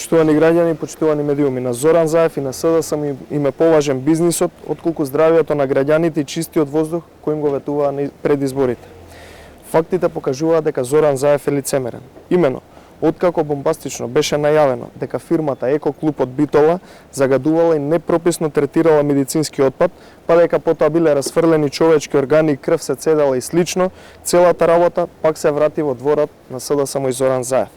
Почитувани граѓани, почитувани медиуми, на Зоран Заев и на СДСМ им е поважен бизнисот, отколку здравието на граѓаните и чистиот воздух кој им го ветуваа пред изборите. Фактите покажуваат дека Зоран Заев е лицемерен. Имено, откако бомбастично беше најавено дека фирмата Еко Клуб од Битола загадувала и непрописно третирала медицински отпад, па дека потоа биле расфрлени човечки органи и крв се цедела и слично, целата работа пак се врати во дворот на СДСМ и Зоран Заев.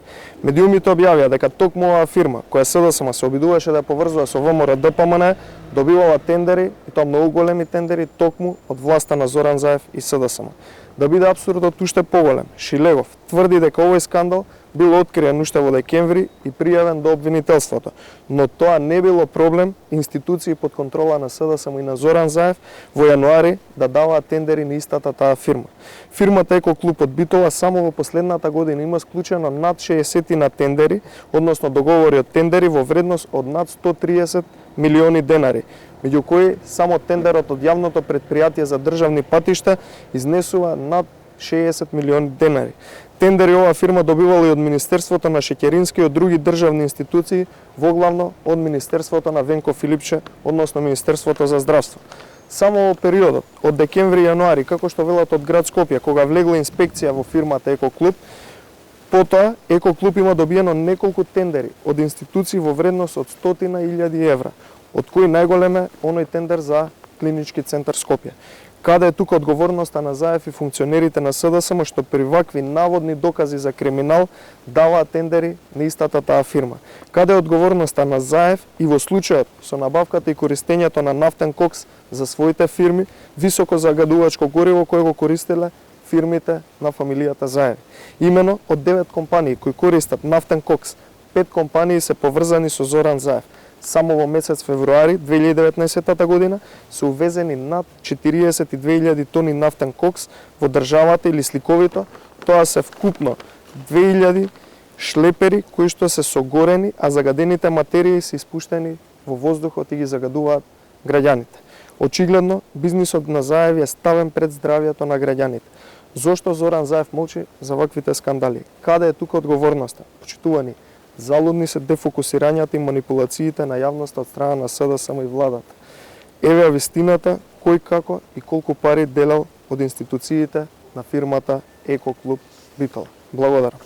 Медиумите објавија дека токму оваа фирма, која СДСМ се обидуваше да поврзува со ВМРО ДПМН, добивала тендери, и тоа многу големи тендери, токму од власта на Зоран Заев и СДСМ. Да биде абсурдот уште поголем, Шилегов тврди дека овој скандал бил откриен уште во декември и пријавен до обвинителството, но тоа не било проблем институции под контрола на СДСМ и на Зоран Заев во јануари да даваат тендери на истата таа фирма. Фирмата Еко Клуб од Битола само во последната година има склучено над 60 на тендери, односно договори од тендери во вредност од над 130 милиони денари, меѓу кои само тендерот од јавното претпријатие за државни патишта изнесува над 60 милиони денари. Тендери оваа фирма добивала и од Министерството на Шеќерински и од други државни институции, воглавно од Министерството на Венко Филипче, односно Министерството за здравство. Само во периодот од декември и јануари, како што велат од град Скопје, кога влегла инспекција во фирмата Еко Клуб, потоа Еко Клуб има добиено неколку тендери од институции во вредност од 100.000 евра, од кои најголем е оној тендер за Клинички центар Скопје. Каде е тука одговорноста на Заев и функционерите на СДСМ што при вакви наводни докази за криминал даваат тендери на истата таа фирма? Каде е одговорноста на Заев и во случајот со набавката и користењето на нафтен кокс за своите фирми, високо загадувачко гориво кое го користеле фирмите на фамилијата Заев? Имено од 9 компании кои користат нафтен кокс, 5 компании се поврзани со Зоран Заев. Само во месец февруари 2019 година се увезени над 42.000 тони нафтен кокс во државата или сликовито, тоа се вкупно 2000 шлепери кои што се согорени, а загадените материи се испуштени во воздухот и ги загадуваат граѓаните. Очигледно, бизнисот на Заев е ставен пред здравието на граѓаните. Зошто Зоран Заев молчи за ваквите скандали? Каде е тука одговорноста? Почитувани, залудни се дефокусирањата и манипулациите на јавноста од страна на СДСМ и владата. Еве вистината кој како и колку пари делел од институциите на фирмата Еко Клуб Битола. Благодарам.